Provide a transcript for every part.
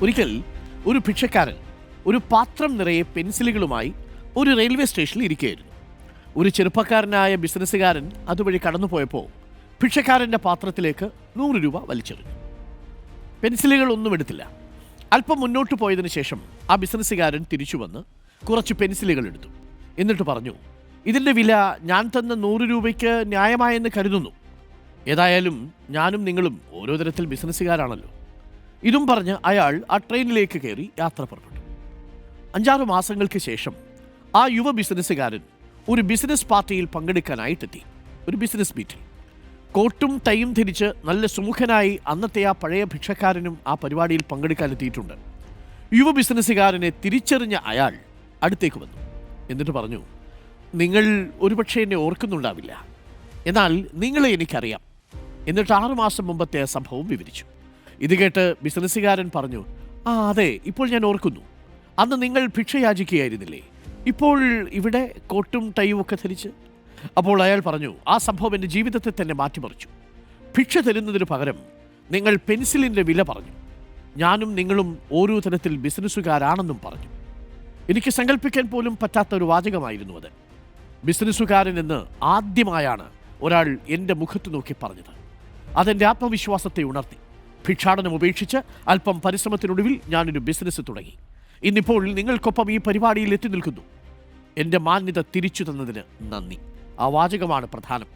ഒരിക്കൽ ഒരു ഭിക്ഷക്കാരൻ ഒരു പാത്രം നിറയെ പെൻസിലുകളുമായി ഒരു റെയിൽവേ സ്റ്റേഷനിൽ ഇരിക്കുകയായിരുന്നു. ഒരു ചെറുപ്പക്കാരനായ ബിസിനസ്സുകാരൻ അതുവഴി കടന്നുപോയപ്പോൾ ഭിക്ഷക്കാരൻ്റെ പാത്രത്തിലേക്ക് 100 രൂപ വലിച്ചെറിഞ്ഞു. പെൻസിലുകളൊന്നും എടുത്തില്ല. അല്പം മുന്നോട്ട് പോയതിനു ശേഷം ആ ബിസിനസ്സുകാരൻ തിരിച്ചു വന്ന് കുറച്ച് പെൻസിലുകൾ എടുത്തു. എന്നിട്ട് പറഞ്ഞു, ഇതിൻ്റെ വില ഞാൻ തന്ന 100 രൂപയ്ക്ക് ന്യായമായെന്ന് കരുതുന്നു. ഏതായാലും ഞാനും നിങ്ങളും ഓരോ തരത്തിൽ ബിസിനസ്സുകാരാണല്ലോ. ഇതും പറഞ്ഞ് അയാൾ ആ ട്രെയിനിലേക്ക് കയറി യാത്ര പുറപ്പെട്ടു. 5-6 മാസങ്ങൾക്ക് ശേഷം ആ യുവ ബിസിനസ്സുകാരൻ ഒരു ബിസിനസ് പാർട്ടിയിൽ പങ്കെടുക്കാനായിട്ടെത്തി. ഒരു ബിസിനസ് മീറ്റിൽ കോട്ടും ടൈയും ധരിച്ച് നല്ല സുമുഖനായി അന്നത്തെ ആ പഴയ ഭിക്ഷക്കാരനും ആ പരിപാടിയിൽ പങ്കെടുക്കാനെത്തിയിട്ടുണ്ട്. യുവ ബിസിനസ്സുകാരനെ തിരിച്ചറിഞ്ഞ അയാൾ അടുത്തേക്ക് വന്നു. എന്നിട്ട് പറഞ്ഞു, നിങ്ങൾ ഒരുപക്ഷെ എന്നെ ഓർക്കുന്നുണ്ടാവില്ല, എന്നാൽ നിങ്ങളെ എനിക്കറിയാം. എന്നിട്ട് 6 മാസം മുമ്പത്തെ ആ സംഭവം വിവരിച്ചു. ഇത് കേട്ട് ബിസിനസ്സുകാരൻ പറഞ്ഞു, അതെ, ഇപ്പോൾ ഞാൻ ഓർക്കുന്നു. അന്ന് നിങ്ങൾ ഭിക്ഷ യാചിക്കുകയായിരുന്നില്ലേ? ഇപ്പോൾ ഇവിടെ കോട്ടും ടൈയും ഒക്കെ ധരിച്ച്. അപ്പോൾ അയാൾ പറഞ്ഞു, ആ സംഭവം എൻ്റെ ജീവിതത്തെ തന്നെ മാറ്റിമറിച്ചു. ഭിക്ഷ തരുന്നതിന് പകരം നിങ്ങൾ പെൻസിലിൻ്റെ വില പറഞ്ഞു. ഞാനും നിങ്ങളും ഓരോ തരത്തിൽ ബിസിനസ്സുകാരാണെന്നും പറഞ്ഞു. എനിക്ക് സങ്കല്പിക്കാൻ പോലും പറ്റാത്ത ഒരു വാചകമായിരുന്നു അത്. ബിസിനസ്സുകാരൻ എന്ന് ആദ്യമായാണ് ഒരാൾ എൻ്റെ മുഖത്ത് നോക്കി പറഞ്ഞത്. അതെൻ്റെ ആത്മവിശ്വാസത്തെ ഉണർത്തി. ഭിക്ഷാടനം ഉപേക്ഷിച്ച് അല്പം പരിശ്രമത്തിനൊടുവിൽ ഞാനൊരു ബിസിനസ് തുടങ്ങി. ഇന്നിപ്പോൾ നിങ്ങൾക്കൊപ്പം ഈ പരിപാടിയിൽ എത്തി നിൽക്കുന്നു. എൻ്റെ മാന്യത തിരിച്ചു തന്നതിന് നന്ദി. ആ വാചകമാണ് പ്രധാനം.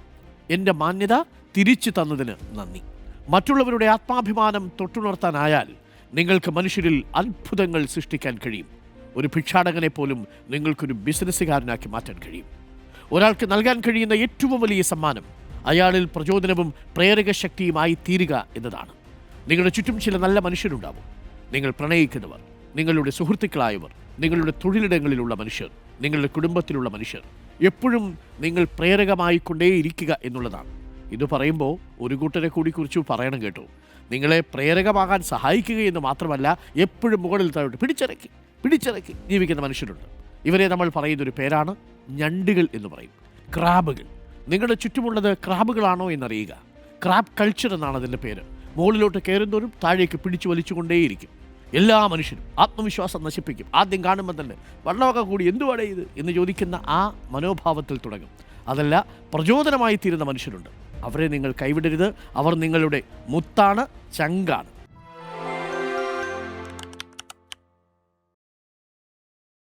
എൻ്റെ മാന്യത തിരിച്ചു തന്നതിന് നന്ദി. മറ്റുള്ളവരുടെ ആത്മാഭിമാനം തൊട്ടുണർത്താനായാൽ നിങ്ങൾക്ക് മനുഷ്യരിൽ അത്ഭുതങ്ങൾ സൃഷ്ടിക്കാൻ കഴിയും. ഒരു ഭിക്ഷാടകനെ പോലും നിങ്ങൾക്കൊരു ബിസിനസ്സുകാരനാക്കി മാറ്റാൻ കഴിയും. ഒരാൾക്ക് നൽകാൻ കഴിയുന്ന ഏറ്റവും വലിയ സമ്മാനം അയാളിൽ പ്രചോദനവും പ്രേരക ശക്തിയുമായി തീരുക എന്നതാണ്. നിങ്ങളുടെ ചുറ്റും ചില നല്ല മനുഷ്യരുണ്ടാവും. നിങ്ങൾ പ്രണയിക്കുന്നവർ, നിങ്ങളുടെ സുഹൃത്തുക്കളായവർ, നിങ്ങളുടെ തൊഴിലിടങ്ങളിലുള്ള മനുഷ്യർ, നിങ്ങളുടെ കുടുംബത്തിലുള്ള മനുഷ്യർ. എപ്പോഴും നിങ്ങൾ പ്രേരകമായി കൊണ്ടേയിരിക്കുക എന്നുള്ളതാണ്. ഇത് പറയുമ്പോൾ ഒരു കൂട്ടരെ കൂടി കുറിച്ച് പറയണം കേട്ടോ. നിങ്ങളെ പ്രേരകമാകാൻ സഹായിക്കുക എന്ന് മാത്രമല്ല, എപ്പോഴും മുകളിൽ താഴോട്ട് പിടിച്ചിറക്കി ജീവിക്കുന്ന മനുഷ്യരുണ്ട്. ഇവരെ നമ്മൾ പറയുന്നൊരു പേരാണ് ഞണ്ടുകൾ എന്ന് പറയും, ക്രാബുകൾ. നിങ്ങളുടെ ചുറ്റുമുള്ളത് ക്രാബുകളാണോ എന്നറിയുക. ക്രാബ് കൾച്ചർ എന്നാണ് അതിൻ്റെ പേര്. മുകളിലോട്ട് കയറുന്നവരും താഴേക്ക് പിടിച്ചു വലിച്ചുകൊണ്ടേയിരിക്കും. എല്ലാ മനുഷ്യരും ആത്മവിശ്വാസം നശിപ്പിക്കും. ആദ്യം കാണുമ്പോൾ തന്നെ വെള്ളമൊക്കെ കൂടി എന്തുവാടേ ഇത് എന്ന് ചോദിക്കുന്ന ആ മനോഭാവത്തിൽ തുടങ്ങും. അതല്ല, പ്രചോദനമായി തീരുന്ന മനുഷ്യരുണ്ട്. അവരെ നിങ്ങൾ കൈവിടരുത്. അവർ നിങ്ങളുടെ മുത്താണ്, ചങ്കാണ്.